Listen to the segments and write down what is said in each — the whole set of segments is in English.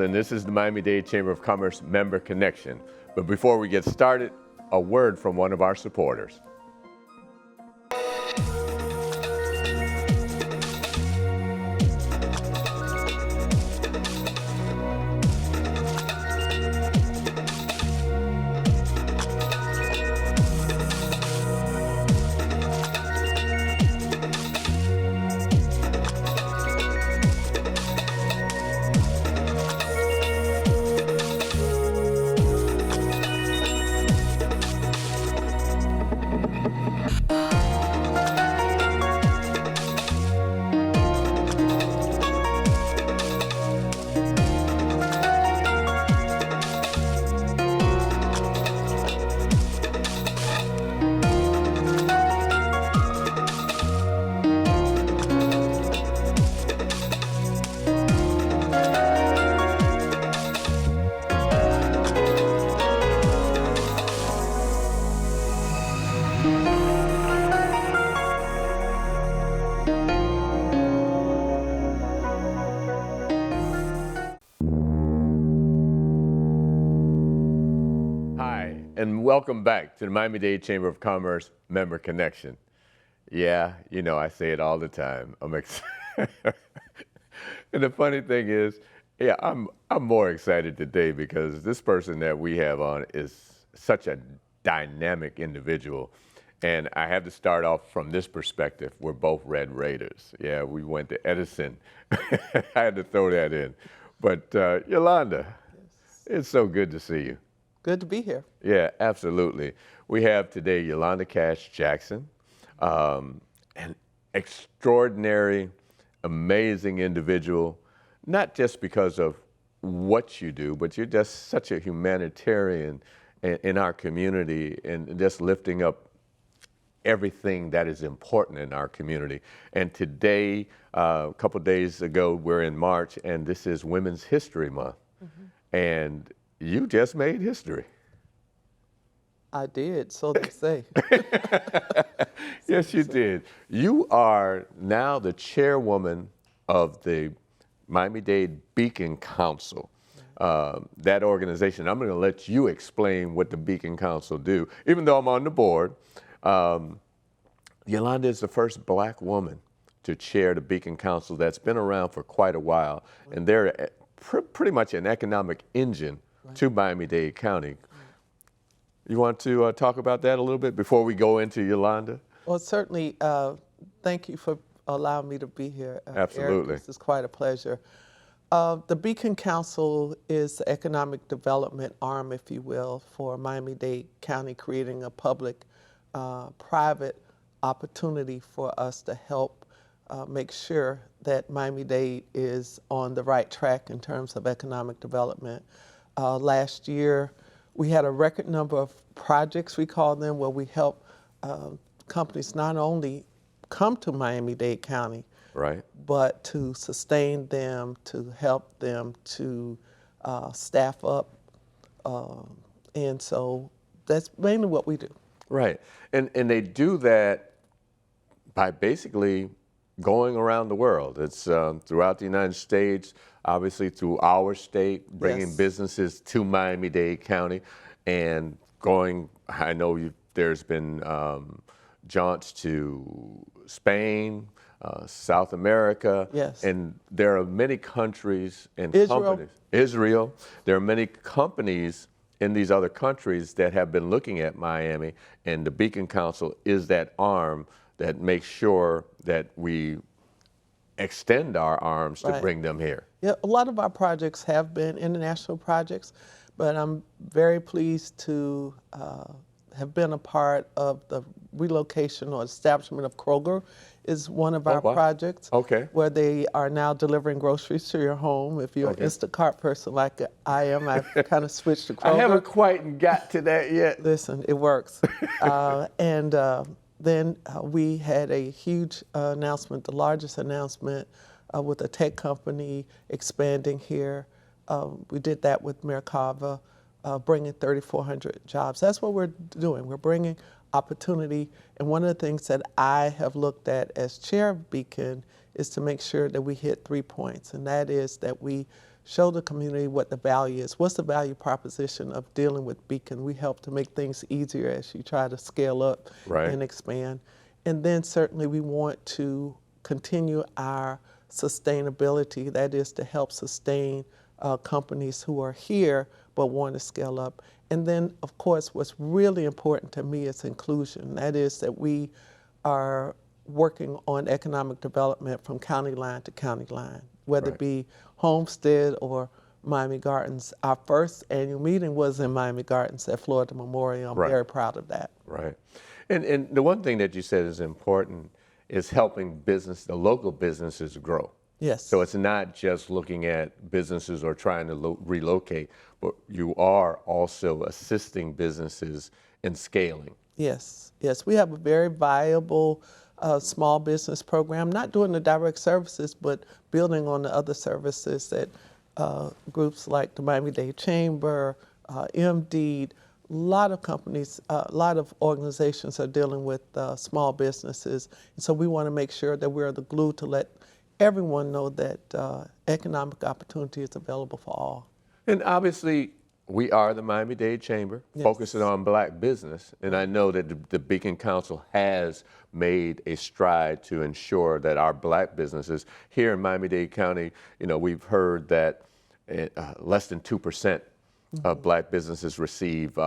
Knowles, and this is the Miami-Dade Chamber of Commerce Member Connection. But before we get started, a word from one of our supporters. And welcome back to the Miami-Dade Chamber of Commerce Member Connection. Yeah, you know, I say it all the time. I'm excited. And the funny thing is, yeah, I'm more excited today because this person that we have on is such a dynamic individual. And I have to start off from this perspective. We're both Red Raiders. Yeah, we went to Edison. I had to throw that in. But Yolanda, yes. It's so good to see you. Good to be here. Yeah, absolutely. We have today Yolanda Cash Jackson, an extraordinary, amazing individual, not just because of what you do, but you're just such a humanitarian in our community and just lifting up everything that is important in our community. And today, a couple days ago, we're in March, and this is Women's History Month. Mm-hmm. And you just made history. I did, so they say. Yes, you did. You are now the chairwoman of the Miami-Dade Beacon Council. That organization, I'm going to let you explain what the Beacon Council do, even though I'm on the board. Yolanda is the first Black woman to chair the Beacon Council that's been around for quite a while, and they're pretty much an economic engine to Miami-Dade County. You want to talk about that a little bit before we go into Yolanda? Well, certainly. Thank you for allowing me to be here. Absolutely. Eric, this is quite a pleasure. The Beacon Council is the economic development arm, if you will, for Miami-Dade County, creating a public-private opportunity for us to help make sure that Miami-Dade is on the right track in terms of economic development. Last year, we had a record number of projects, we call them, where we help companies not only come to Miami-Dade County, right, but to sustain them, to help them to staff up. And so that's mainly what we do. Right. And they do that by basically going around the world. It's throughout the United States, obviously through our state, bringing Yes. businesses to Miami-Dade County and going, I know there's been jaunts to Spain, South America, Yes. and there are many countries and Israel. companies. Israel. There are many companies in these other countries that have been looking at Miami, and the Beacon Council is that arm that makes sure that we extend our arms to Right. bring them here. Yeah, a lot of our projects have been international projects, but I'm very pleased to have been a part of the relocation or establishment of Kroger is one of our wow. projects. Okay. Where they are now delivering groceries to your home. If you're Okay. an Instacart person like I am, I've kind of switched to Kroger. I haven't quite got to that yet. Listen, it works. Then we had a huge announcement, the largest announcement with a tech company expanding here. We did that with Merkava, bringing 3,400 jobs. That's what we're doing. We're bringing opportunity. And one of the things that I have looked at as chair of Beacon is to make sure that we hit 3 points. And that is that we show the community what the value is. What's the value proposition of dealing with Beacon? We help to make things easier as you try to scale up Right. and expand. And then certainly we want to continue our sustainability, that is to help sustain companies who are here but want to scale up. And then, of course, what's really important to me is inclusion. That is that we are working on economic development from county line to county line, whether Right. it be Homestead or Miami Gardens. Our first annual meeting was in Miami Gardens at Florida Memorial. I'm Right. very proud of that. Right. And the one thing that you said is important is helping the local businesses grow. Yes. So it's not just looking at businesses or trying to relocate, but you are also assisting businesses in scaling. Yes, yes. We have a very viable small business program, not doing the direct services, but building on the other services that groups like the Miami Dade Chamber, MD, a lot of companies, a lot of organizations are dealing with small businesses. And so we want to make sure that we're the glue to let everyone know that economic opportunity is available for all. And obviously, we are the Miami Dade Chamber, Yes. focusing on black business. And I know that the Beacon Council has made a stride to ensure that our black businesses here in Miami-Dade County, we've heard that less than 2% of black businesses receive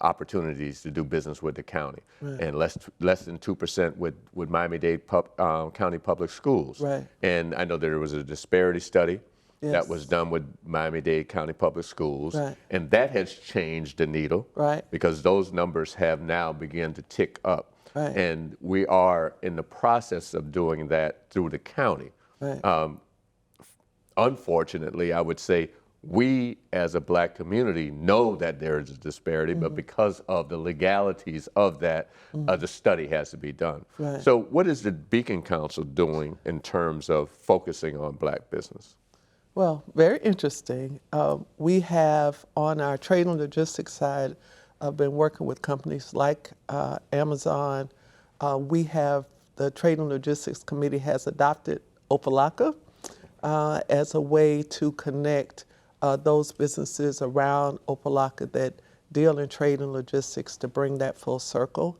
opportunities to do business with the county, Right. and less than 2% with Miami-Dade County Public Schools. Right. And I know there was a disparity study that Yes. was done with Miami-Dade County Public Schools, Right. and that has changed the needle, Right. because those numbers have now begun to tick up. Right. And we are in the process of doing that through the county. Right. Unfortunately, I would say we as a black community know that there is a disparity, but because of the legalities of that, the study has to be done. Right. So what is the Beacon Council doing in terms of focusing on black business? Well, very interesting. We have on our trade and logistics side been working with companies like Amazon. We have the Trade and Logistics Committee has adopted Opalaka as a way to connect those businesses around Opalaka that deal in trade and logistics to bring that full circle.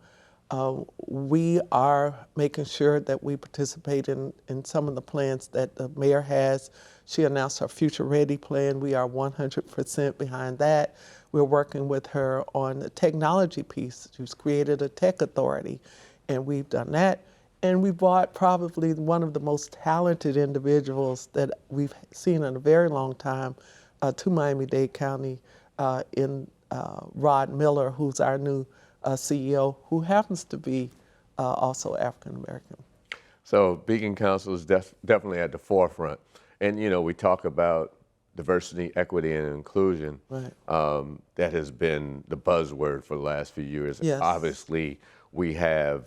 We are making sure that we participate in some of the plans that the mayor has. She announced her Future Ready plan. We are 100% behind that. We're working with her on the technology piece. She's created a tech authority, and we've done that. And we brought probably one of the most talented individuals that we've seen in a very long time to Miami-Dade County in Rod Miller, who's our new CEO, who happens to be also African-American. So Beacon Council is definitely at the forefront. And, we talk about diversity, equity, and inclusion. Right. That has been the buzzword for the last few years. Yes. Obviously, we have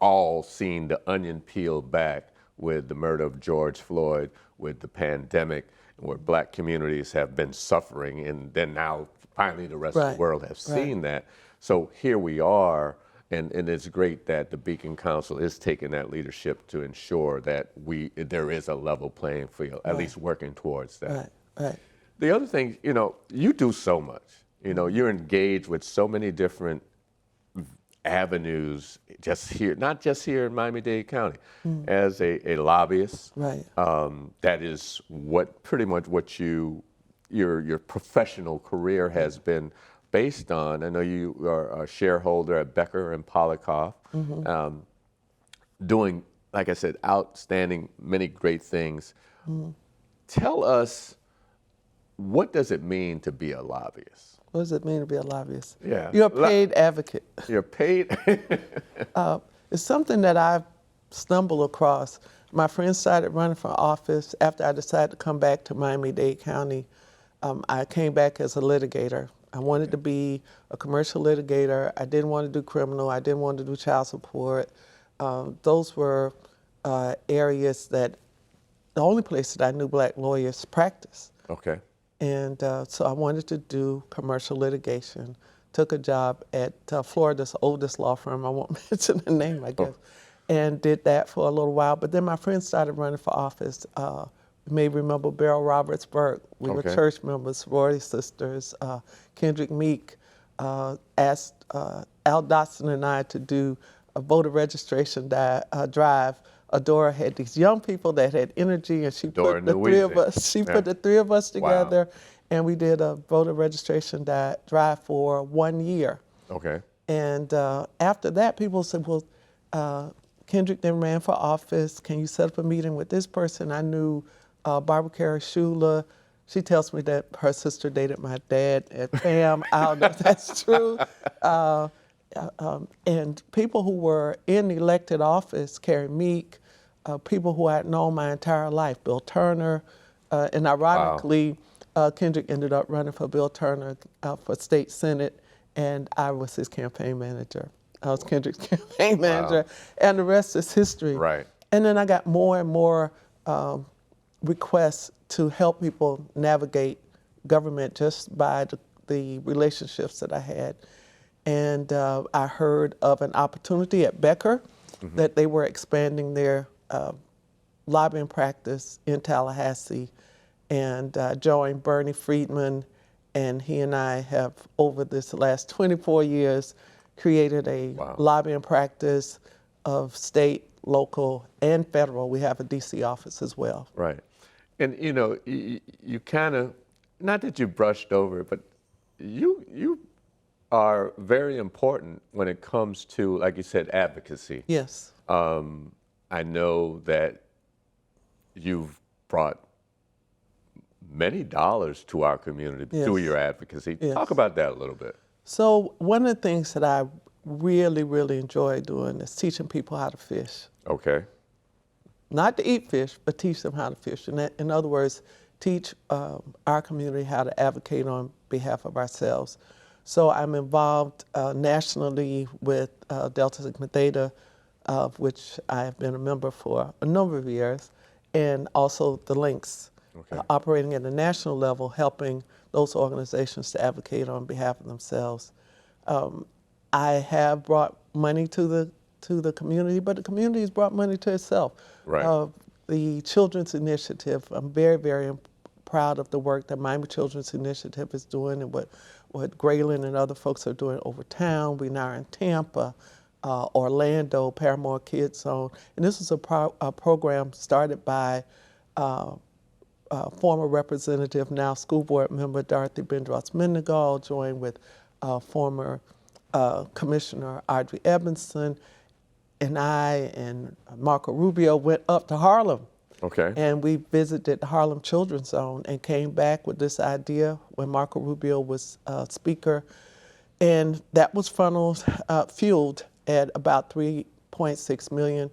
all seen the onion peeled back with the murder of George Floyd, with the pandemic, where black communities have been suffering, and then now finally the rest of the world have seen that. So here we are, and it's great that the Beacon Council is taking that leadership to ensure that there is a level playing field, at least working towards that. Right, right. The other thing, you do so much. You're engaged with so many different avenues, not just here in Miami-Dade County, as a lobbyist. Right. That is pretty much what your professional career has been based on. I know you are a shareholder at Becker and Polikoff, doing, like I said, outstanding, many great things. Tell us, what does it mean to be a lobbyist? What does it mean to be a lobbyist? Yeah. You're a paid advocate. You're paid? It's something that I've stumbled across. My friends started running for office after I decided to come back to Miami-Dade County. I came back as a litigator. I wanted to be a commercial litigator. I didn't want to do criminal. I didn't want to do child support. Those were areas that the only place that I knew black lawyers practice. Okay. And so I wanted to do commercial litigation. Took a job at Florida's oldest law firm, I won't mention the name, I guess, and did that for a little while. But then my friends started running for office You may remember Beryl Roberts Burke. We were Okay. church members, sorority sisters. Kendrick Meek asked Al Dotson and I to do a voter registration drive. Adora had these young people that had energy, and she Adora put the knew three of music. us. She Yeah. put the three of us Wow. together, and we did a voter registration drive for 1 year. Okay. And after that, people said, well, Kendrick then ran for office. Can you set up a meeting with this person? I knew Barbara Carey Shula. She tells me that her sister dated my dad at FAM. I don't know if that's true. And people who were in elected office, Carrie Meek, people who I had known my entire life, Bill Turner, and ironically, Kendrick ended up running for Bill Turner for state senate, and I was his campaign manager. I was Kendrick's campaign manager, and the rest is history. Right. And then I got more and more requests to help people navigate government just by the relationships that I had. And I heard of an opportunity at Becker that they were expanding their lobbying practice in Tallahassee. And I joined Bernie Friedman, and he and I have, over this last 24 years, created a lobbying practice of state, local, and federal. We have a DC office as well. Right. And you know, you kind of, not that you brushed over it, but you are very important when it comes to, like you said, advocacy. Yes. I know that you've brought many dollars to our community through your advocacy. Yes. Talk about that a little bit. So one of the things that I really, really enjoy doing is teaching people how to fish. Okay. Not to eat fish, but teach them how to fish. In other words, teach our community how to advocate on behalf of ourselves. So I'm involved nationally with Delta Sigma Theta, of which I have been a member for a number of years, and also the Links, operating at a national level, helping those organizations to advocate on behalf of themselves. I have brought money to the community, but the community has brought money to itself. Right. The Children's Initiative, I'm very, very proud of the work that Miami Children's Initiative is doing and what Graylin and other folks are doing over town. We now are in Tampa, Orlando, Paramore Kids Zone. And this is a program started by former representative, now school board member Dorothy Bendross-Mendengal, joined with former Commissioner Audrey Ebenson, and I and Marco Rubio went up to Harlem. Okay. And we visited the Harlem Children's Zone and came back with this idea when Marco Rubio was speaker. And that was fueled at about 3.6 million.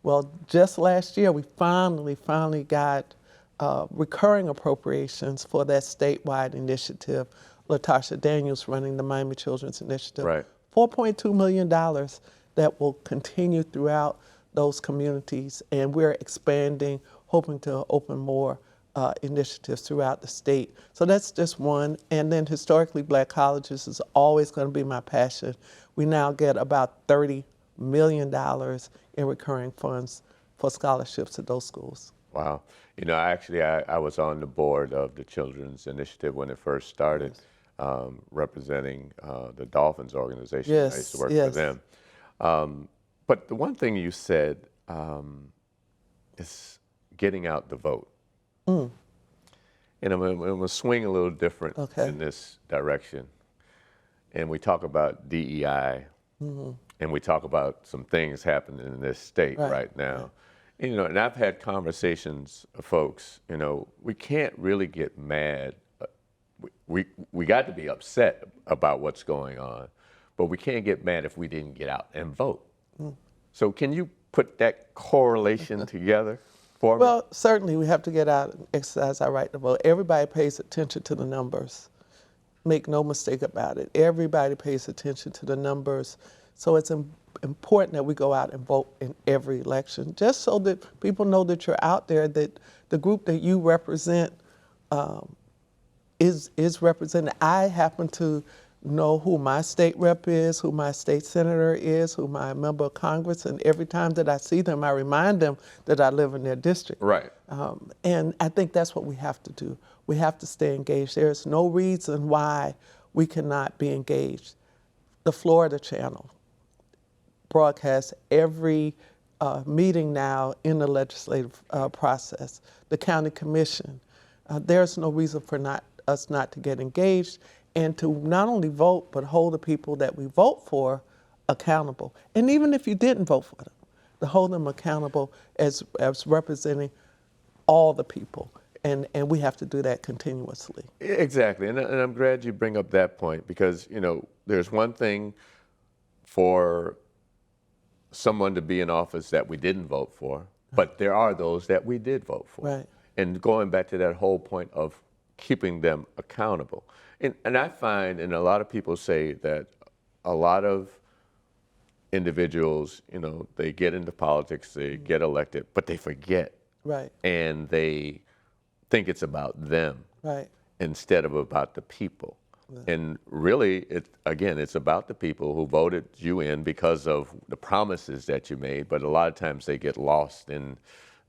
Well, just last year, we finally got recurring appropriations for that statewide initiative. LaTasha Daniels running the Miami Children's Initiative. Right. $4.2 million that will continue throughout those communities, and we're expanding, hoping to open more initiatives throughout the state. So that's just one. And then historically black colleges is always going to be my passion. We now get about $30 million in recurring funds for scholarships at those schools. Wow. You know, actually, I was on the board of the Children's Initiative when it first started, representing the Dolphins organization. Yes, I used to work yes. for them. But the one thing you said is getting out the vote. And I'm going to swing a little different in this direction. And we talk about DEI, and we talk about some things happening in this state right now. You know, and I've had conversations with folks, you know, we can't really get mad. We got to be upset about what's going on, but we can't get mad if we didn't get out and vote. So can you put that correlation together for me? Well, certainly we have to get out and exercise our right to vote. Everybody pays attention to the numbers. Make no mistake about it. Everybody pays attention to the numbers. So it's important that we go out and vote in every election, just so that people know that you're out there, that the group that you represent is represented. I happen to know who my state rep is, who my state senator is, who my member of Congress, and every time that I see them, I remind them that I live in their district. Right. And I think that's what we have to do. We have to stay engaged. There's no reason why we cannot be engaged. The Florida Channel broadcasts every meeting now in the legislative process. The County Commission. There's no reason for us not to get engaged and to not only vote, but hold the people that we vote for accountable. And even if you didn't vote for them, to hold them accountable as representing all the people. And we have to do that continuously. Exactly, and I'm glad you bring up that point because, there's one thing for someone to be in office that we didn't vote for, but there are those that we did vote for. Right. And going back to that whole point of keeping them accountable. And I find, and a lot of people say that a lot of individuals, they get into politics, they get elected, but they forget. Right. And they think it's about them. Right. Instead of about the people. Right. And really, it's about the people who voted you in because of the promises that you made, but a lot of times they get lost in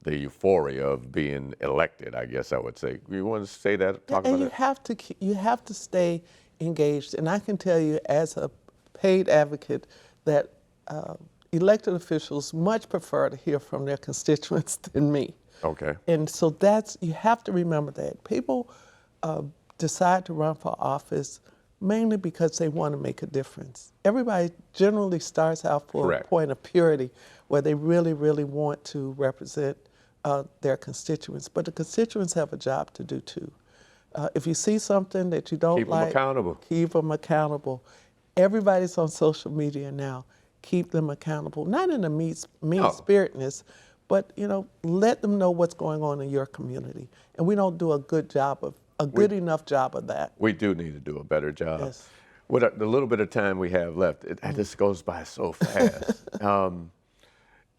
the euphoria of being elected, I guess I would say. You want to say that? Talk about that? You have to stay engaged. And I can tell you as a paid advocate that elected officials much prefer to hear from their constituents than me. Okay. And so you have to remember that. People decide to run for office mainly because they want to make a difference. Everybody generally starts out for Correct. a point of purity where they really, really want to represent their constituents. But the constituents have a job to do too. If you see something that you don't Keep like, them accountable. Keep them accountable. Everybody's on social media now. Keep them accountable, not in a mean-spiritedness, but let them know what's going on in your community. And we don't do a good enough job of that. We do need to do a better job. Yes. With the little bit of time we have left, it just goes by so fast.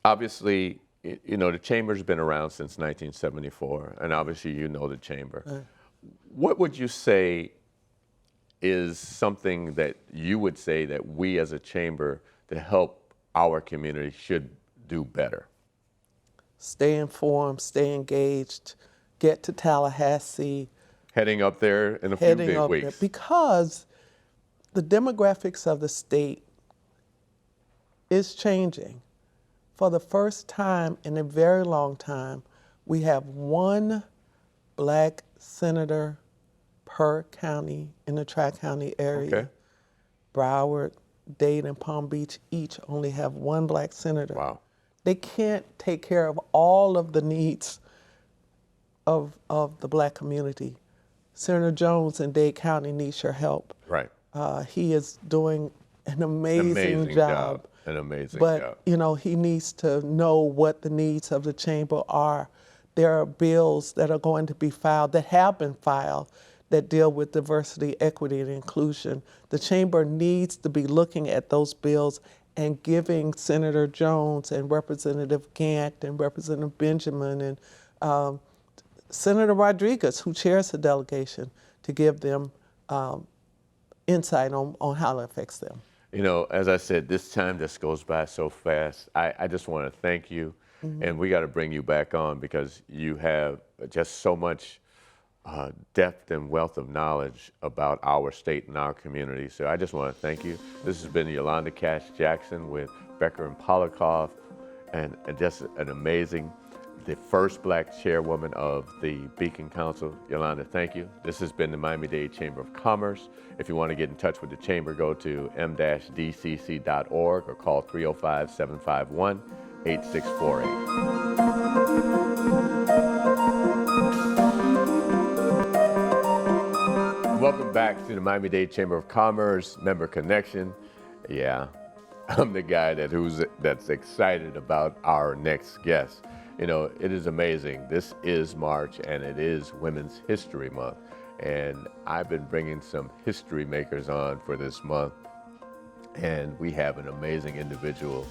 Obviously, the Chamber's been around since 1974, and obviously you know the Chamber. Right. What would you say is something that you would say that we as a Chamber to help our community should do better? Stay informed, stay engaged, get to Tallahassee. Heading up there in a few big weeks. Because the demographics of the state is changing. For the first time in a very long time, we have one black senator per county in the Tri-County area. Okay. Broward, Dade, and Palm Beach each only have one black senator. Wow. They can't take care of all of the needs of the black community. Senator Jones in Dade County needs your help. Right. He is doing an amazing job. An amazing job. But, he needs to know what the needs of the Chamber are. There are bills that are going to be filed, that have been filed, that deal with diversity, equity, and inclusion. The Chamber needs to be looking at those bills and giving Senator Jones and Representative Gant and Representative Benjamin and Senator Rodriguez, who chairs the delegation, to give them insight on how it affects them. As I said, this time just goes by so fast. I just want to thank you, and we got to bring you back on because you have just so much depth and wealth of knowledge about our state and our community. So I just want to thank you. This has been Yolanda Cash Jackson with Becker and Polikoff, and just an amazing, the first black chairwoman of the Beacon Council. Yolanda, thank you. This has been the Miami-Dade Chamber of Commerce. If you want to get in touch with the Chamber, go to m-dcc.org or call 305-751-8648. Welcome back to the Miami-Dade Chamber of Commerce Member Connection. Yeah, I'm the guy that's excited about our next guest. It is amazing. This is March, and it is Women's History Month. And I've been bringing some history makers on for this month. And we have an amazing individual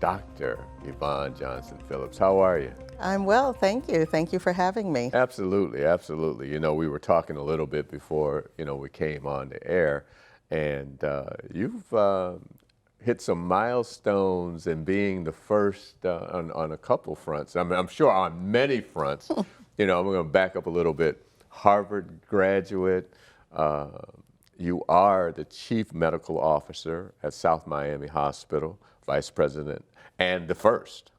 Dr. Yvonne Johnson Phillips. How are you? I'm well, thank you. Thank you for having me. Absolutely, absolutely. You know, we were talking a little bit before, we came on the air, and you've hit some milestones in being the first on a couple fronts. I'm sure on many fronts. I'm going to back up a little bit. Harvard graduate. You are the chief medical officer at South Miami Hospital, vice president, and the first.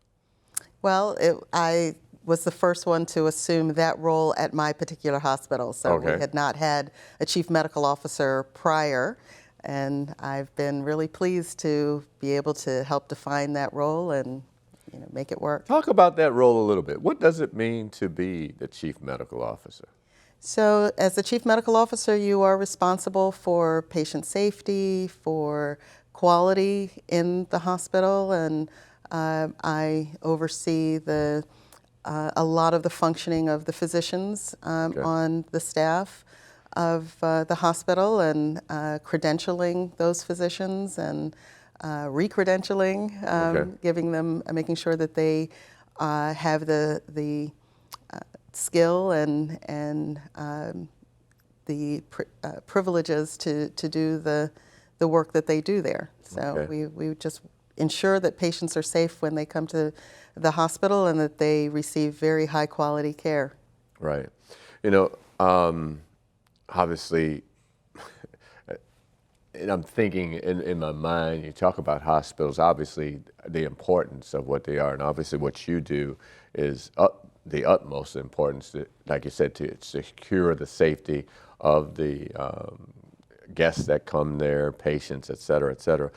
Well, I was the first one to assume that role at my particular hospital. So Okay. we had not had a chief medical officer prior, and I've been really pleased to be able to help define that role and make it work. Talk about that role a little bit. What does it mean to be the chief medical officer? So as the chief medical officer, you are responsible for patient safety, for quality in the hospital, and I oversee a lot of the functioning of the physicians on the staff of the hospital, and credentialing those physicians and re-credentialing, giving them, making sure that they have the skill and the privileges to do the work that they do there. So we just ensure that patients are safe when they come to the hospital and that they receive very high quality care. Right. Obviously, and I'm thinking in my mind, you talk about hospitals, obviously the importance of what they are, and obviously what you do is the utmost importance, like you said, to secure the safety of the guests that come there, patients, et cetera, et cetera.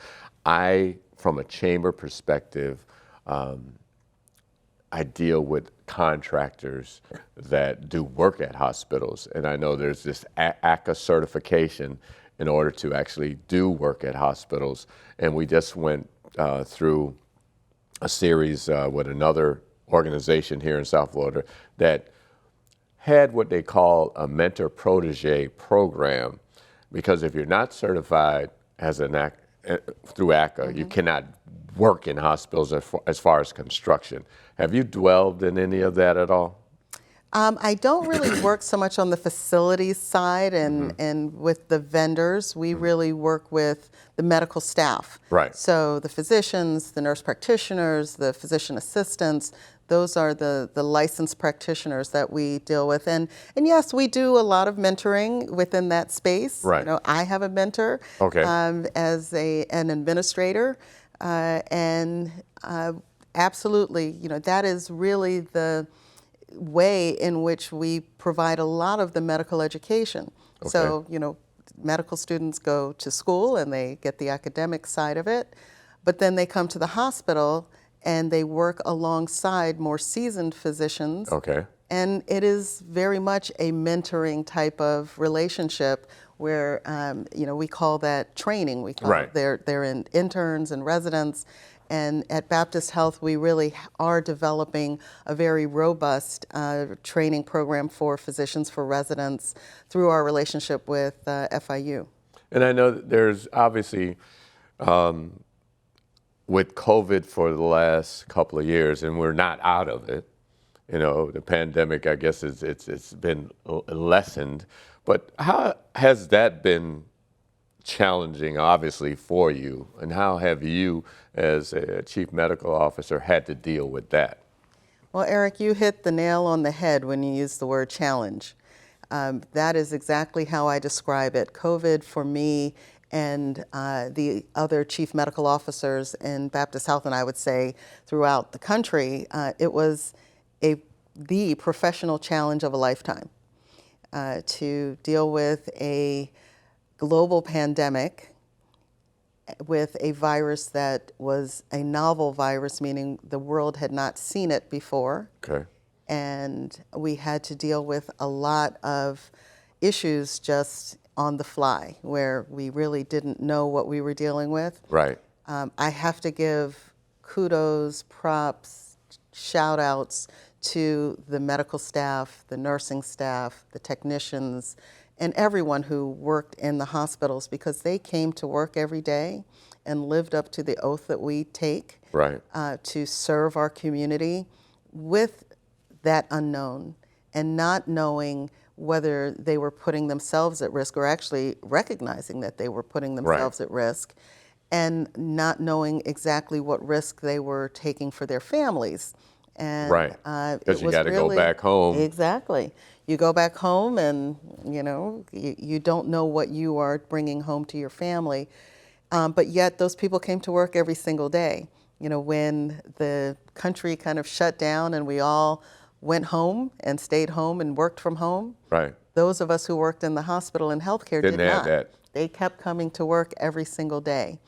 From a chamber perspective, I deal with contractors that do work at hospitals, and I know there's this ACA certification in order to actually do work at hospitals, and we just went through a series with another organization here in South Florida that had what they call a mentor-protege program, because if you're not certified as through ACA, you cannot work in hospitals as far as construction. Have you dwelled in any of that at all? I don't really work so much on the facilities side and with the vendors. We really work with the medical staff. Right. So the physicians, the nurse practitioners, the physician assistants, those are the licensed practitioners that we deal with. And yes, we do a lot of mentoring within that space. Right. I have a mentor as an administrator. Absolutely, that is really the way in which we provide a lot of the medical education. So, medical students go to school and they get the academic side of it, but then they come to the hospital and they work alongside more seasoned physicians. And it is very much a mentoring type of relationship where, we call that training. We call it, they're interns and residents. And at Baptist Health, we really are developing a very robust training program for physicians, for residents, through our relationship with FIU. And I know that there's obviously, with COVID for the last couple of years, and we're not out of it, the pandemic, I guess it's been lessened, but how has that been challenging, obviously, for you, and how have you, as a chief medical officer, had to deal with that? Well, Eric, you hit the nail on the head when you used the word challenge. That is exactly how I describe it. COVID for me and the other chief medical officers in Baptist Health, and I would say throughout the country, it was the professional challenge of a lifetime to deal with a global pandemic with a virus that was a novel virus, meaning the world had not seen it before. And we had to deal with a lot of issues just on the fly, where we really didn't know what we were dealing with. I have to give kudos, props, shout outs to the medical staff, the nursing staff, the technicians, and everyone who worked in the hospitals, because they came to work every day and lived up to the oath that we take Right. to serve our community with that unknown and not knowing whether they were putting themselves at risk or actually recognizing that they were putting themselves at risk and not knowing exactly what risk they were taking for their families. And Right. Because you got to go back home. Exactly. You go back home and, you know, you don't know what you are bringing home to your family. But yet those people came to work every single day. You know, when the country kind of shut down and we all went home and stayed home and worked from home, Right. those of us who worked in the hospital and healthcare Didn't did have not. that. They kept coming to work every single day.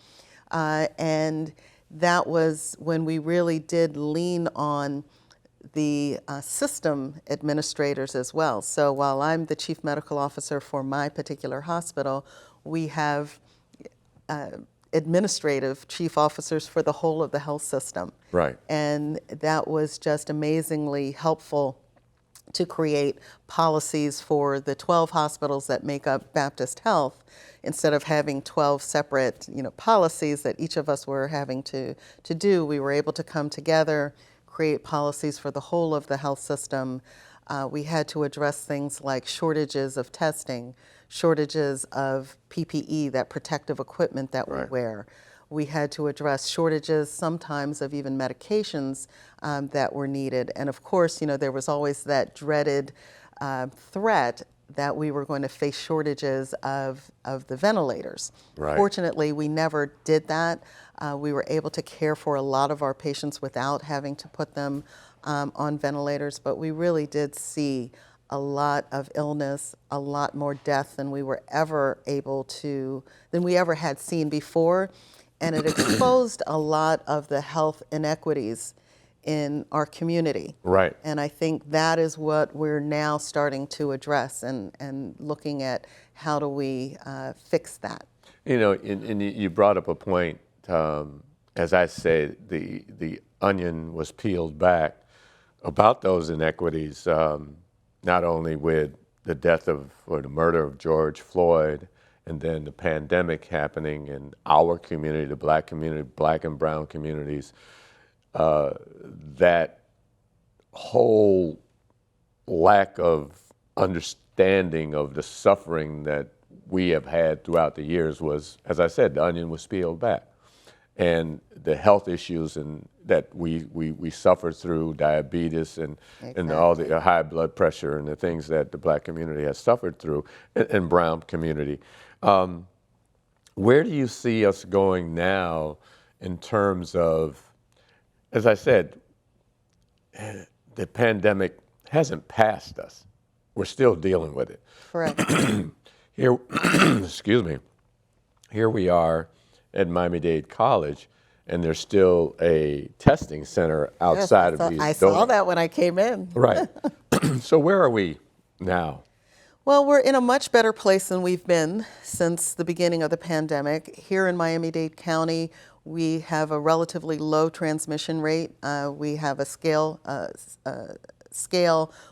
And that was when we really did lean on the system administrators as well. So while I'm the chief medical officer for my particular hospital, we have administrative chief officers for the whole of the health system. Right. And that was just amazingly helpful to create policies for the 12 hospitals that make up Baptist Health. Instead of having 12 separate, you know, policies that each of us were having to do, we were able to come together, create policies for the whole of the health system. We had to address things like shortages of testing, shortages of PPE, that protective equipment that we wear. We had to address shortages sometimes of even medications that were needed. And of course, you know, there was always that dreaded threat that we were going to face shortages of the ventilators. Right. Fortunately, we never did that. We were able to care for a lot of our patients without having to put them on ventilators, but we really did see a lot of illness, a lot more death than we were ever than we ever had seen before. And it exposed a lot of the health inequities in our community. Right. And I think that is what we're now starting to address and looking at how do we fix that. You know, and you brought up a point, as I said, the onion was peeled back about those inequities, not only with the death or the murder of George Floyd, and then the pandemic happening in our community, the black community, black and brown communities, that whole lack of understanding of the suffering that we have had throughout the years was, as I said, the onion was peeled back. And the health issues that we suffered through, diabetes and all the high blood pressure and the things that the black community has suffered through, and brown community. Where do you see us going now in terms of, as I said, the pandemic hasn't passed us. We're still dealing with it. Correct. Here, excuse me, here we are at Miami Dade College, and there's still a testing center outside of these I buildings. saw that when I came in. Right. So where are we now? Well, we're in a much better place than we've been since the beginning of the pandemic. Here in Miami-Dade County, we have a relatively low transmission rate. We have a scale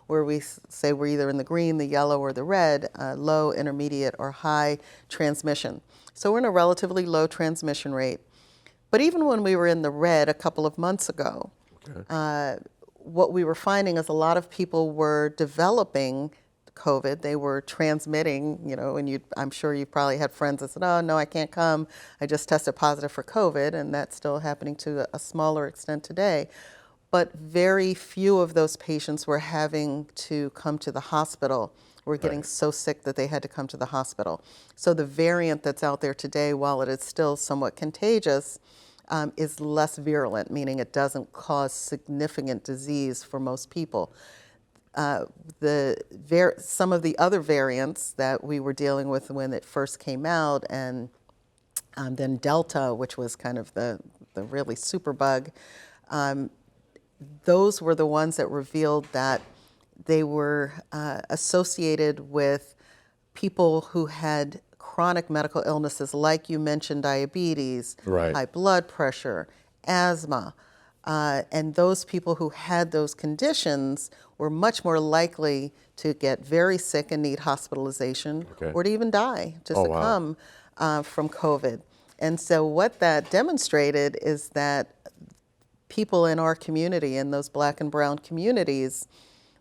where we say we're either in the green, the yellow, or the red, low, intermediate, or high transmission. So we're in a relatively low transmission rate. But even when we were in the red a couple of months ago, what we were finding is a lot of people were developing COVID. They were transmitting, you know, and I'm sure you probably had friends that said, oh, no, I can't come. I just tested positive for COVID, and that's still happening to a smaller extent today. But very few of those patients were having to come to the hospital. Were getting so sick that they had to come to the hospital. So the variant that's out there today, while it is still somewhat contagious, is less virulent, meaning it doesn't cause significant disease for most people. Some of the other variants that we were dealing with when it first came out, and then Delta, which was kind of the really super bug, those were the ones that revealed that they were associated with people who had chronic medical illnesses, like you mentioned, diabetes, high blood pressure, asthma. And those people who had those conditions were much more likely to get very sick and need hospitalization or to even die, to succumb from COVID. And so what that demonstrated is that people in our community, in those Black and brown communities,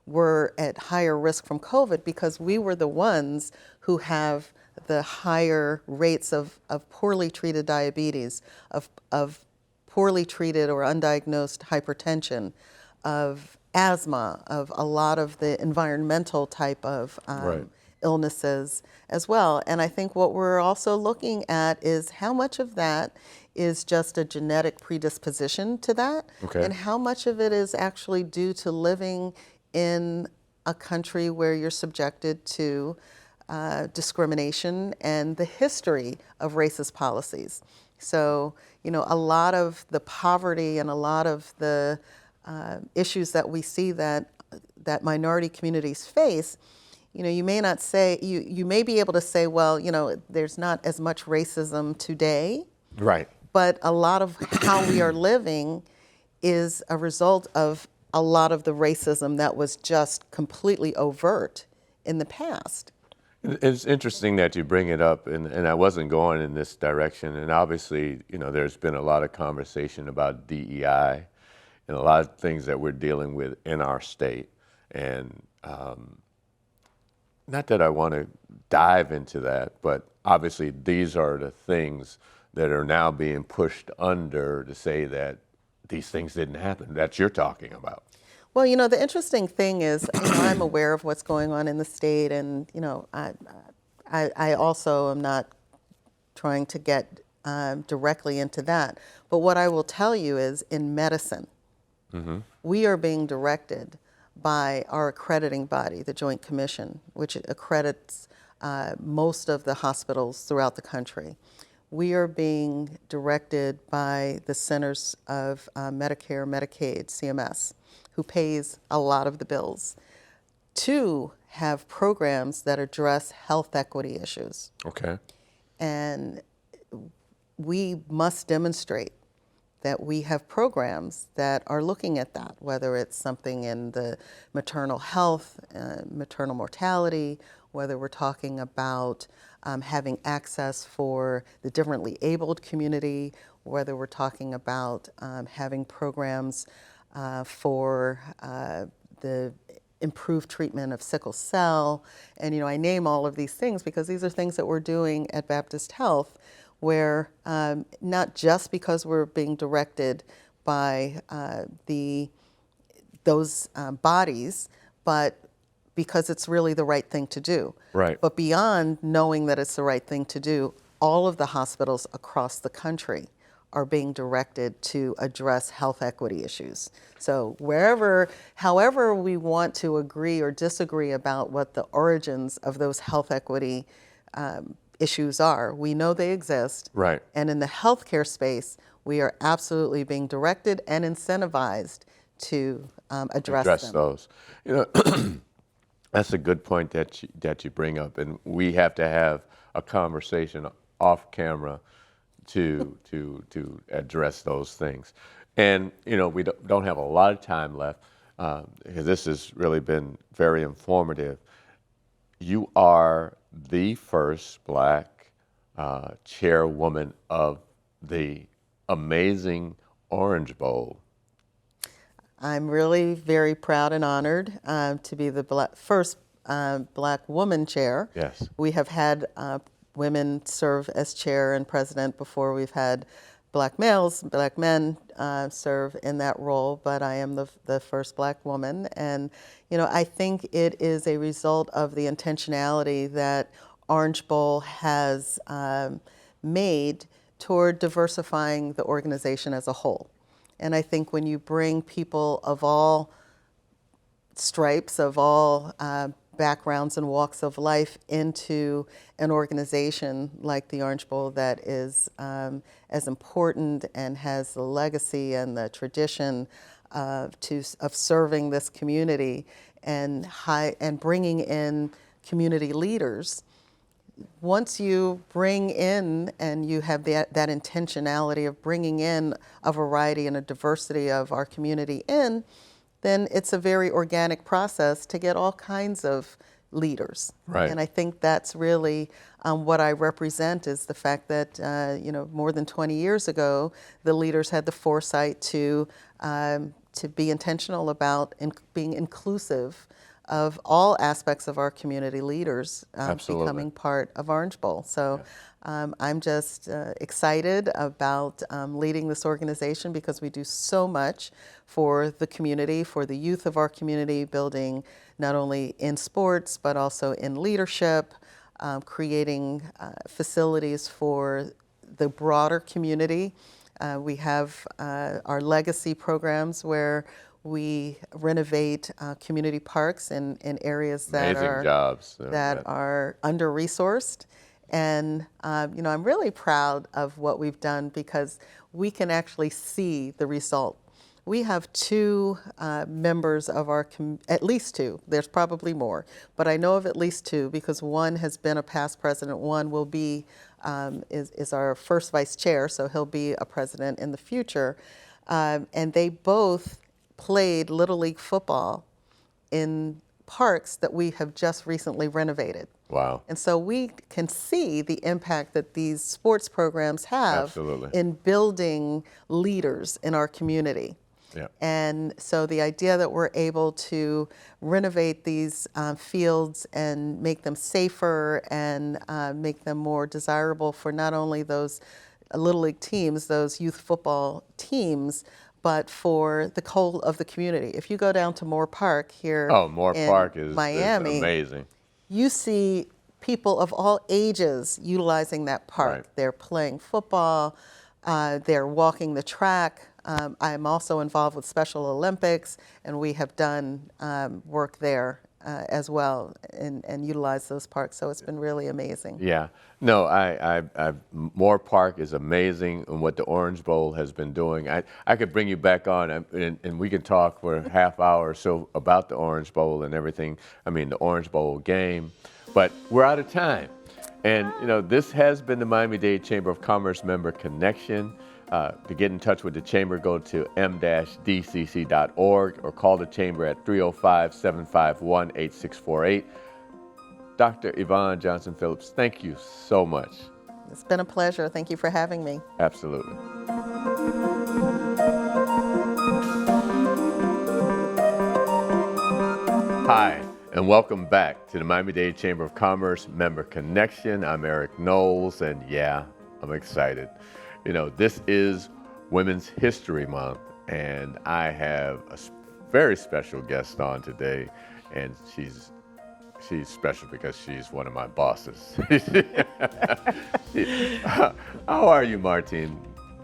were at higher risk from COVID because we were the ones who have the higher rates of poorly treated diabetes, of poorly treated or undiagnosed hypertension, of asthma, of a lot of the environmental type of Right. illnesses as well. And I think what we're also looking at is how much of that is just a genetic predisposition to that, Okay. and how much of it is actually due to living in a country where you're subjected to discrimination and the history of racist policies. So, you know, a lot of the poverty and a lot of the issues that we see that minority communities face, you know, you may not say, you may be able to say, well, you know, there's not as much racism today, Right. but a lot of how we are living is a result of a lot of the racism that was just completely overt in the past. It's interesting that you bring it up, and I wasn't going in this direction. And obviously, you know, there's been a lot of conversation about DEI and a lot of things that we're dealing with in our state. And not that I want to dive into that, but obviously these are the things that are now being pushed under to say that these things didn't happen that you're talking about. Well, you know, the interesting thing is, you know, I'm aware of what's going on in the state, and, you know, I also am not trying to get directly into that. But what I will tell you is, in medicine, we are being directed by our accrediting body, the Joint Commission, which accredits most of the hospitals throughout the country. We are being directed by the Centers of Medicare, Medicaid, CMS, who pays a lot of the bills, to have programs that address health equity issues. Okay. And we must demonstrate that we have programs that are looking at that, whether it's something in the maternal health, maternal mortality, whether we're talking about having access for the differently abled community, whether we're talking about having programs for the improved treatment of sickle cell. And, you know, I name all of these things because these are things that we're doing at Baptist Health, where not just because we're being directed by those bodies, but because it's really the right thing to do. Right. But beyond knowing that it's the right thing to do, all of the hospitals across the country are being directed to address health equity issues. So however we want to agree or disagree about what the origins of those health equity issues are, we know they exist. Right. And in the healthcare space, we are absolutely being directed and incentivized to address them. Those. You know, that's a good point that you bring up, and we have to have a conversation off camera to address those things. And you know, we don't have a lot of time left because this has really been very informative. You are the first Black chairwoman of the amazing Orange Bowl. I'm really very proud and honored to be the first Black woman chair. Yes. We have had women serve as chair and president before. We've had Black males, Black men serve in that role, but I am the first Black woman. And, you know, I think it is a result of the intentionality that Orange Bowl has made toward diversifying the organization as a whole. And I think when you bring people of all stripes, of all backgrounds and walks of life into an organization like the Orange Bowl that is as important and has the legacy and the tradition of serving this community and bringing in community leaders, once you bring in and you have that intentionality of bringing in a variety and a diversity of our community in, then it's a very organic process to get all kinds of leaders. Right. And I think that's really what I represent, is the fact that, more than 20 years ago, the leaders had the foresight to be intentional about being inclusive of all aspects of our community leaders becoming part of Orange Bowl. So I'm just excited about leading this organization, because we do so much for the community, for the youth of our community, building not only in sports, but also in leadership, creating facilities for the broader community. We have our legacy programs where we renovate community parks in areas that are under-resourced. And I'm really proud of what we've done, because we can actually see the result. We have two members of our, at least two, there's probably more, but I know of at least two, because one has been a past president, one will be, is our first vice chair, so he'll be a president in the future. And they both played Little League football in parks that we have just recently renovated. Wow. And so we can see the impact that these sports programs have Absolutely. in building leaders in our community. Yeah. And so the idea that we're able to renovate these fields and make them safer and make them more desirable for not only those Little League teams, those youth football teams, but for the whole of the community. If you go down to Moore Park here in Miami, is amazing. You see people of all ages utilizing that park. Right. They're playing football, they're walking the track. I'm also involved with Special Olympics, and we have done work there as well and utilize those parks. So it's been really amazing. Yeah. No, Moore Park is amazing, and what the Orange Bowl has been doing. I could bring you back on, and we can talk for a half hour or so about the Orange Bowl and everything. I mean, the Orange Bowl game. But we're out of time. And, this has been the Miami-Dade Chamber of Commerce Member Connection. To get in touch with the Chamber, go to m-dcc.org or call the Chamber at 305-751-8648. Dr. Yvonne Johnson-Phillips, thank you so much. It's been a pleasure. Thank you for having me. Absolutely. Hi, and welcome back to the Miami-Dade Chamber of Commerce Member Connection. I'm Erick Knowles, and yeah, I'm excited. This is Women's History Month, and I have a very special guest on today, and she's special because she's one of my bosses. How are you, Martine?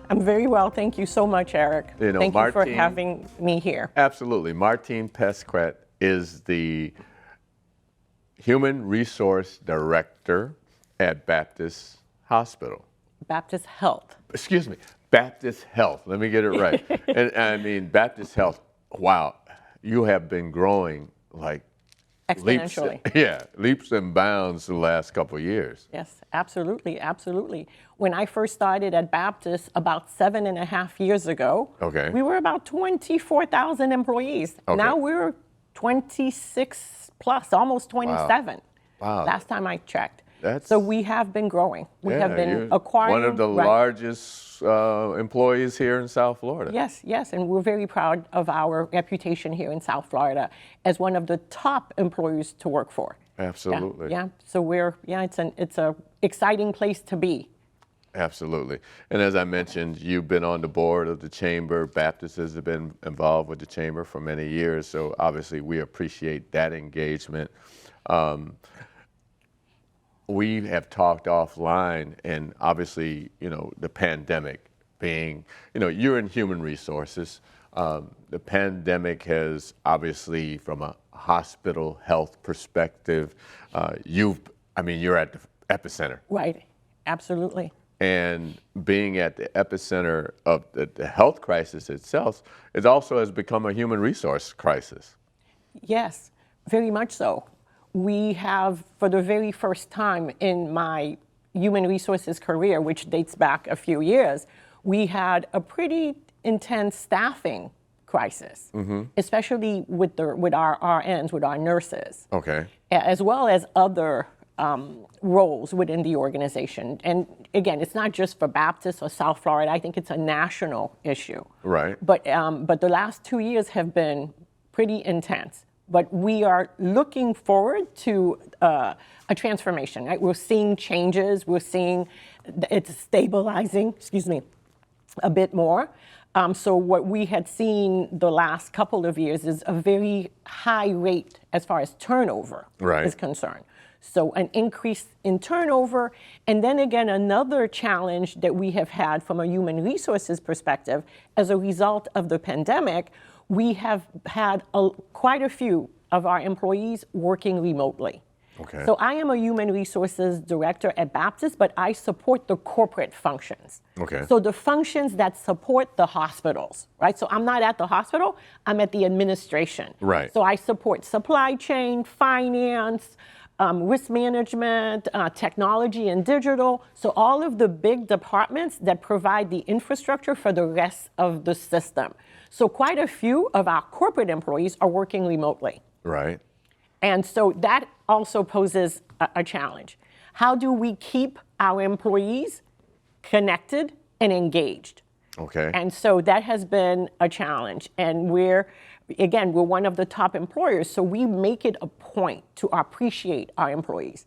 I'm very well. Thank you so much, Eric. Thank you for having me here. Absolutely. Martine Pesquet is the Human Resource Director at Baptist Hospital. Baptist Health. Excuse me, Baptist Health. Let me get it right. And I mean, Baptist Health, wow, you have been growing like exponentially. Leaps and bounds the last couple of years. Yes, absolutely, absolutely. When I first started at Baptist about 7.5 years ago, we were about 24,000 employees. Now we're 26 plus, almost 27. Wow. Last time I checked. So we have been growing. We have been acquiring. One of the largest employees here in South Florida. Yes, and we're very proud of our reputation here in South Florida as one of the top employers to work for. Absolutely. Yeah. So it's a exciting place to be. Absolutely. And as I mentioned, you've been on the board of the Chamber. Baptist has been involved with the Chamber for many years. So obviously we appreciate that engagement. We have talked offline, and obviously, the pandemic being, you're in human resources. The pandemic has obviously, from a hospital health perspective, you're at the epicenter. Right, absolutely. And being at the epicenter of the health crisis itself, it also has become a human resource crisis. Yes, very much so. We have, for the very first time in my human resources career, which dates back a few years, we had a pretty intense staffing crisis, especially with our RNs, with our nurses, as well as other roles within the organization. And again, it's not just for Baptist or South Florida. I think it's a national issue. Right. But the last 2 years have been pretty intense. But we are looking forward to a transformation. Right? We're seeing changes. We're seeing it's stabilizing. A bit more. So what we had seen the last couple of years is a very high rate as far as turnover is concerned. So an increase in turnover, and then again, another challenge that we have had from a human resources perspective as a result of the pandemic, we have had quite a few of our employees working remotely. So I am a human resources director at Baptist, but I support the corporate functions. So the functions that support the hospitals, right? So I'm not at the hospital, I'm at the administration. So I support supply chain, finance, risk management, technology and digital. So all of the big departments that provide the infrastructure for the rest of the system. So quite a few of our corporate employees are working remotely. And so that also poses a challenge. How do we keep our employees connected and engaged? And so that has been a challenge. And we're one of the top employers, so we make it a point to appreciate our employees,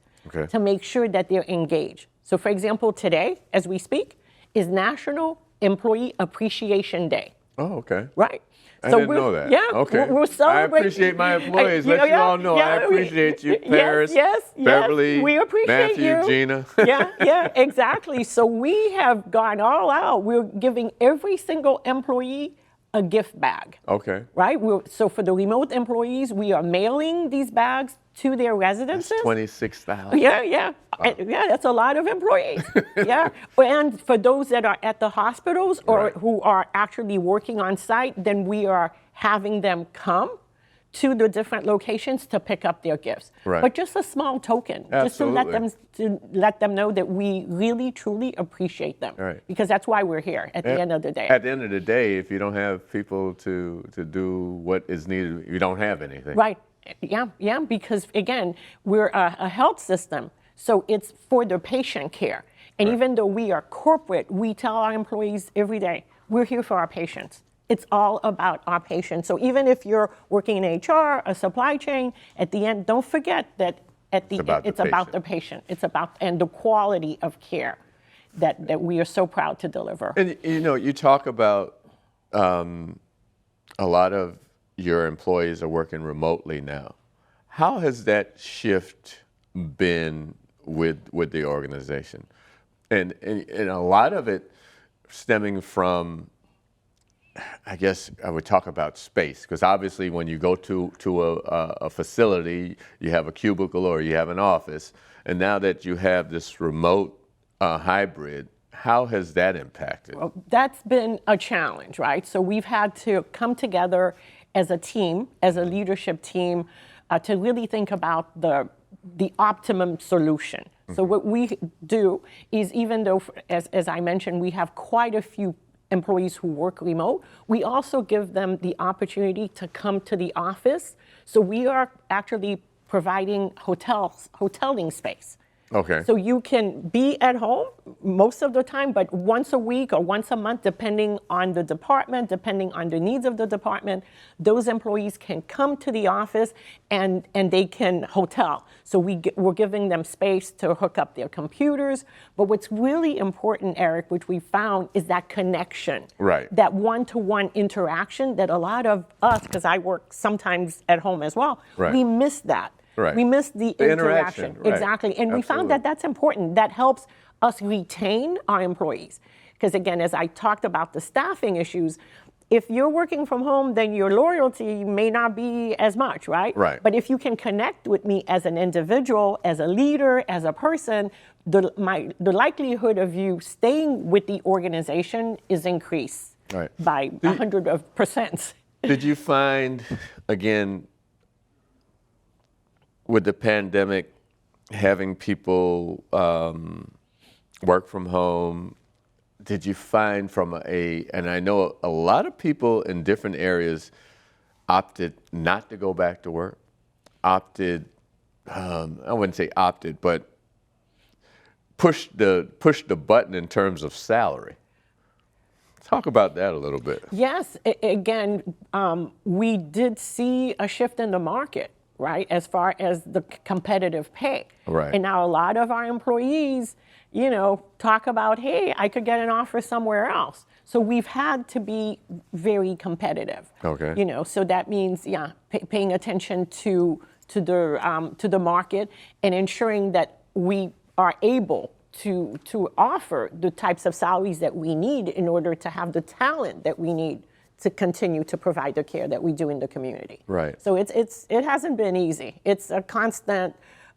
to make sure that they're engaged. So for example, today, as we speak, is National Employee Appreciation Day. Right. I didn't know that. We're celebrating. I appreciate my employees. Let you all know I appreciate you, Paris, Beverly, we appreciate Matthew, you. Gina. Exactly. So we have gone all out. We're giving every single employee a gift bag. Right? So for the remote employees, we are mailing these bags to their residences. That's 26,000. Yeah, that's a lot of employees. And for those that are at the hospitals or who are actually working on site, then we are having them come to the different locations to pick up their gifts. But just a small token, just to let them know that we really truly appreciate them. Because that's why we're here at the end of the day. At the end of the day, if you don't have people to do what is needed, you don't have anything. Yeah, because again, we're a health system, so it's for the patient care. And even though we are corporate, we tell our employees every day, we're here for our patients. It's all about our patients. So even if you're working in HR, a supply chain, at the end, don't forget that at the end, it's about the patient. It's about and the quality of care that we are so proud to deliver. And you talk about a lot of your employees are working remotely now. How has that shift been with the organization? And a lot of it stemming from, I guess I would talk about space, because obviously when you go to a facility, you have a cubicle or you have an office, and now that you have this remote hybrid, how has that impacted? Well, that's been a challenge, right? So we've had to come together as a team, as a leadership team, to really think about the optimum solution. So what we do is, even though, as I mentioned, we have quite a few employees who work remote, we also give them the opportunity to come to the office. So we are actually providing hoteling space. So you can be at home most of the time, but once a week or once a month, depending on the department, depending on the needs of the department, those employees can come to the office and they can hotel. So we're giving them space to hook up their computers. But what's really important, Eric, which we found, is that connection. That one-to-one interaction that a lot of us, because I work sometimes at home as well, we miss that. We miss the interaction. Exactly. And we found that that's important. That helps us retain our employees. Because again, as I talked about the staffing issues, if you're working from home, then your loyalty may not be as much, right? But if you can connect with me as an individual, as a leader, as a person, the likelihood of you staying with the organization is increased by 100%. Did you find, again, with the pandemic, having people work from home, did you find and I know a lot of people in different areas opted not to go back to work, I wouldn't say opted, but push the button in terms of salary. Talk about that a little bit. Yes, again, we did see a shift in the market, right, as far as the competitive pay. Right. And now a lot of our employees, you know, talk about, hey, I could get an offer somewhere else. So we've had to be very competitive. Okay. You know, so that means, paying attention to the market and ensuring that we are able to offer the types of salaries that we need in order to have the talent that we need to continue to provide the care that we do in the community. Right. So it hasn't been easy. It's a constant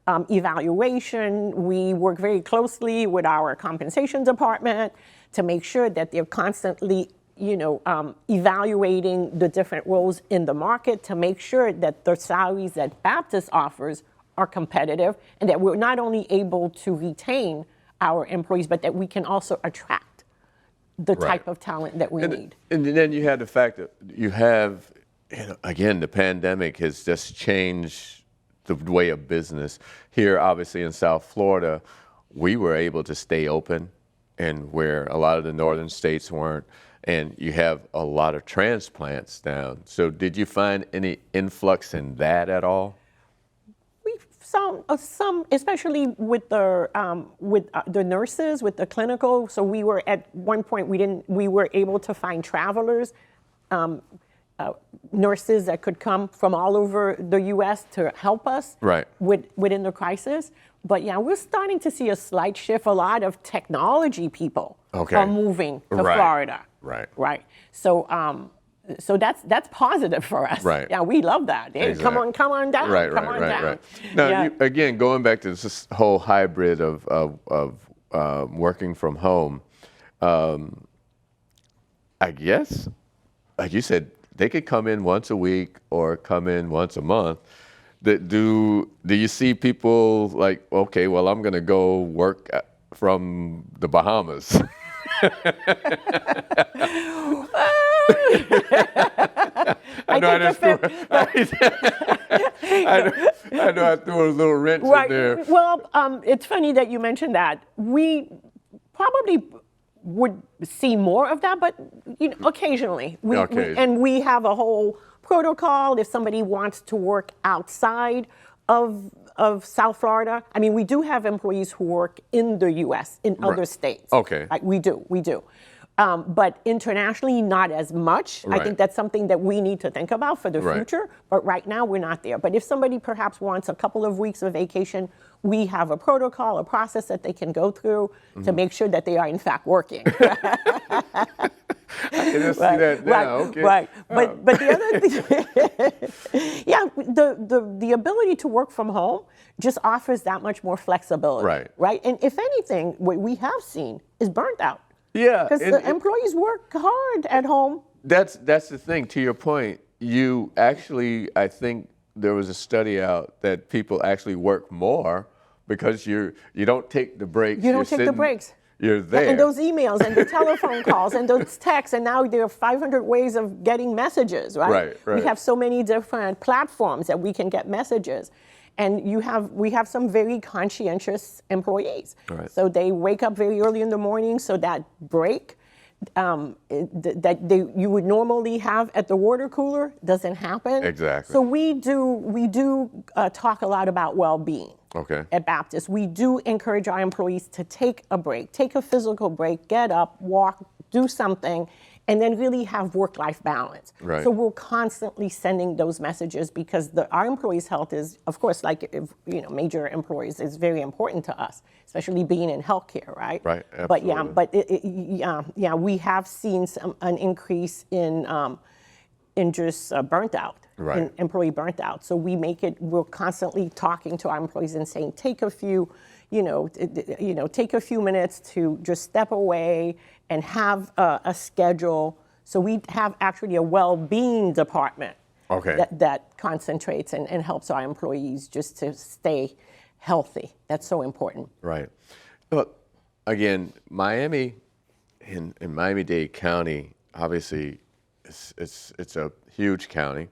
evaluation. We work very closely with our compensation department to make sure that they're constantly, evaluating the different roles in the market to make sure that the salaries that Baptist offers are competitive and that we're not only able to retain our employees, but that we can also attract the type of talent that we need. And then you have the fact that you have, again, the pandemic has just changed the way of business. Here, obviously in South Florida, we were able to stay open, and where a lot of the northern states weren't, and you have a lot of transplants down. So did you find any influx in that at all? Some, especially with the nurses, with the clinical. So we were at one point we were able to find travelers, nurses that could come from all over the U.S. to help us within the crisis. But yeah, we're starting to see a slight shift. A lot of technology people are moving to Florida. Right. So that's positive for us. Right. Yeah, we love that. Hey, exactly. come on down. Come on down. Now, again, going back to this whole hybrid of working from home, I guess, like you said, they could come in once a week or come in once a month. Do you see people like, okay, well, I'm going to go work from the Bahamas? I know I threw a little wrench in there. Well, it's funny that you mentioned that. We probably would see more of that, but occasionally. And we have a whole protocol if somebody wants to work outside of South Florida. I mean, we do have employees who work in the U.S., in other states. Okay. We do. But internationally, not as much. I think that's something that we need to think about for the future. But right now, we're not there. But if somebody perhaps wants a couple of weeks of vacation, we have a protocol, a process that they can go through to make sure that they are, in fact, working. I can just see that now. Okay. But the other thing, the ability to work from home just offers that much more flexibility. Right. And if anything, what we have seen is burnt out. Yeah. Because the employees work hard at home. That's the thing. To your point, you actually, I think there was a study out that people actually work more because you don't take the breaks. You don't take the breaks. You're there. And those emails and the telephone calls and those texts, and now there are 500 ways of getting messages, right? We have so many different platforms that we can get messages. And we have some very conscientious employees. So they wake up very early in the morning, so that break that you would normally have at the water cooler doesn't happen. Exactly. So we do talk a lot about well-being. At Baptist, we do encourage our employees to take a break, take a physical break, get up, walk, do something, and then really have work-life balance. So we're constantly sending those messages because our employees' health is, of course, like major employers, is very important to us, especially being in healthcare, right? Absolutely. But we have seen an increase in just burnt out. Employee burnt out. So we're constantly talking to our employees and saying, take a few minutes to just step away and have a schedule. So we have actually a well-being department that concentrates and helps our employees just to stay healthy. That's so important. Look, again, Miami in Miami-Dade County, obviously, it's a huge county,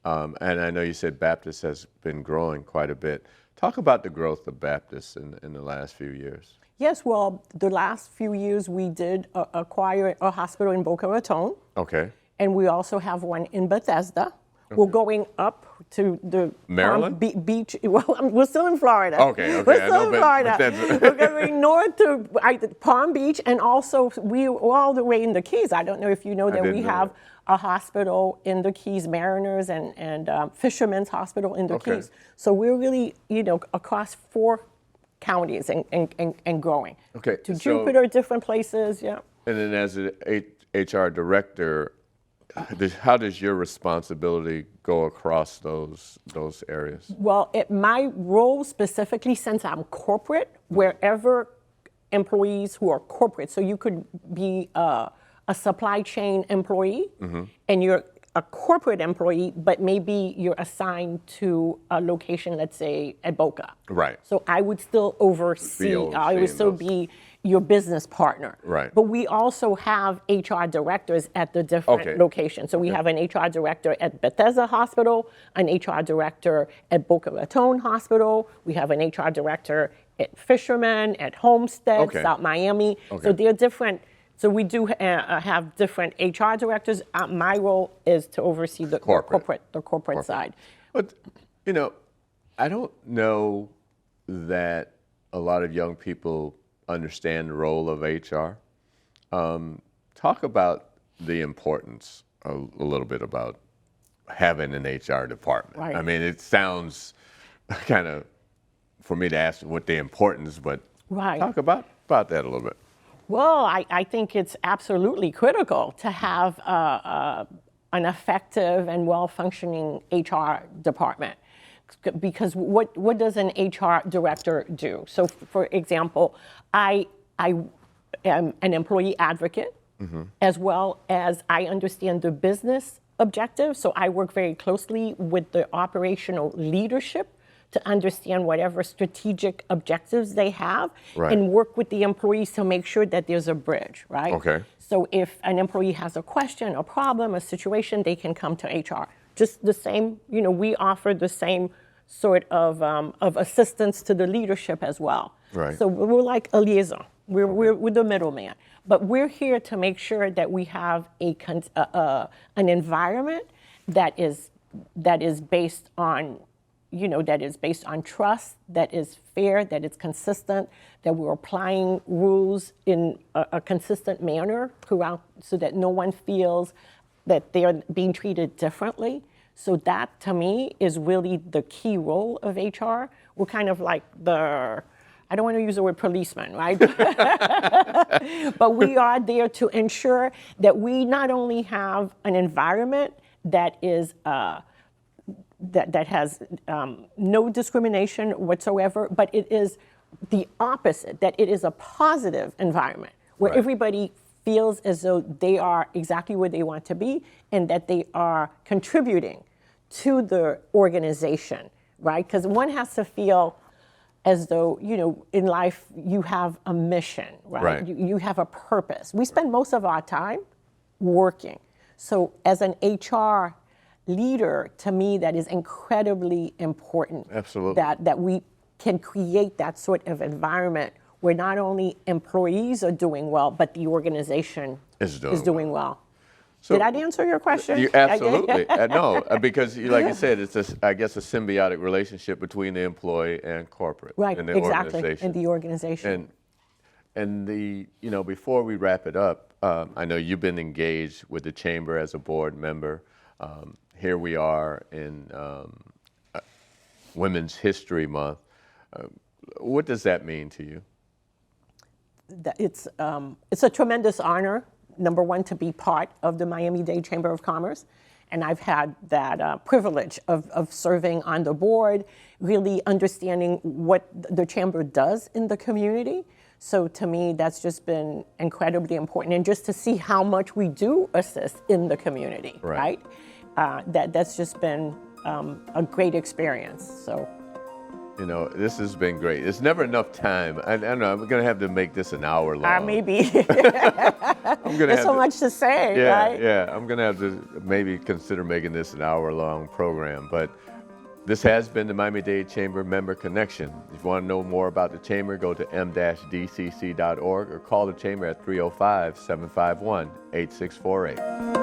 and I know you said Baptist has been growing quite a bit. Talk about the growth of Baptist in the last few years. Yes, well, the last few years we did acquire a hospital in Boca Raton. Okay. And we also have one in Bethesda. Okay. We're going up to the Maryland beach. Well, we're still in Florida. Okay. We're still in Florida. We're going north to Palm Beach, and also we're all the way in the Keys. I don't know if you know that we have a hospital in the Keys, Mariners and Fishermen's Hospital in the Keys. So we're really, across 4 counties and growing. Okay. To Jupiter, different places, yeah. And then as an HR director, how does your responsibility go across those areas? Well, my role specifically, since I'm corporate, wherever employees who are corporate, so you could be a supply chain employee, and you're a corporate employee, but maybe you're assigned to a location, let's say at Boca. Right. So I would still oversee, I would still be your business partner. Right. But we also have HR directors at the different locations. So we have an HR director at Bethesda Hospital, an HR director at Boca Raton Hospital. We have an HR director at Fisherman, at Homestead, South Miami. So they're different. So we do have different HR directors. My role is to oversee the corporate side. But, I don't know that a lot of young people understand the role of HR. Talk about the importance a little bit about having an HR department. Right. I mean, it sounds kind of, for me to ask what the importance, but talk about that a little bit. Well, I think it's absolutely critical to have an effective and well-functioning HR department. Because what does an HR director do? So, for example, I am an employee advocate, as well as I understand the business objectives. So I work very closely with the operational leadership to understand whatever strategic objectives they have, and work with the employees to make sure that there's a bridge, right? Okay. So if an employee has a question, a problem, a situation, they can come to HR. Just the same, we offer the same sort of assistance to the leadership as well. Right. So we're like a liaison. We're the middleman. But we're here to make sure that we have an environment that is based on, that is based on trust, that is fair, that is consistent, that we're applying rules in a consistent manner throughout so that no one feels that they are being treated differently. So that, to me, is really the key role of HR. We're kind of like I don't want to use the word policeman, right? But we are there to ensure that we not only have an environment that is that has no discrimination whatsoever, but it is the opposite, that it is a positive environment where everybody feels as though they are exactly where they want to be and that they are contributing to the organization, right? Because one has to feel as though, in life you have a mission, right? You have a purpose. We spend most of our time working. So as an HR leader, to me, that is incredibly important. Absolutely. That we can create that sort of environment where not only employees are doing well, but the organization is doing well. So, did I answer your question? Absolutely. No, because like you said, it's I guess a symbiotic relationship between the employee and corporate. Right, and the exactly, organization. and the organization. And before we wrap it up, I know you've been engaged with the Chamber as a board member. Here we are in Women's History Month. What does that mean to you? It's a tremendous honor, number one, to be part of the Miami Dade Chamber of Commerce. And I've had that privilege of serving on the board, really understanding what the Chamber does in the community. So to me, that's just been incredibly important. And just to see how much we do assist in the community, right? That's just been a great experience. So You know, this has been great. There's never enough time. I don't know, I'm going to have to make this an hour long. Maybe. I'm gonna There's so much to say, yeah, right? Yeah, I'm going to have to maybe consider making this an hour-long program. But this has been the Miami-Dade Chamber Member Connection. If you want to know more about the Chamber, go to m-dcc.org or call the Chamber at 305-751-8648.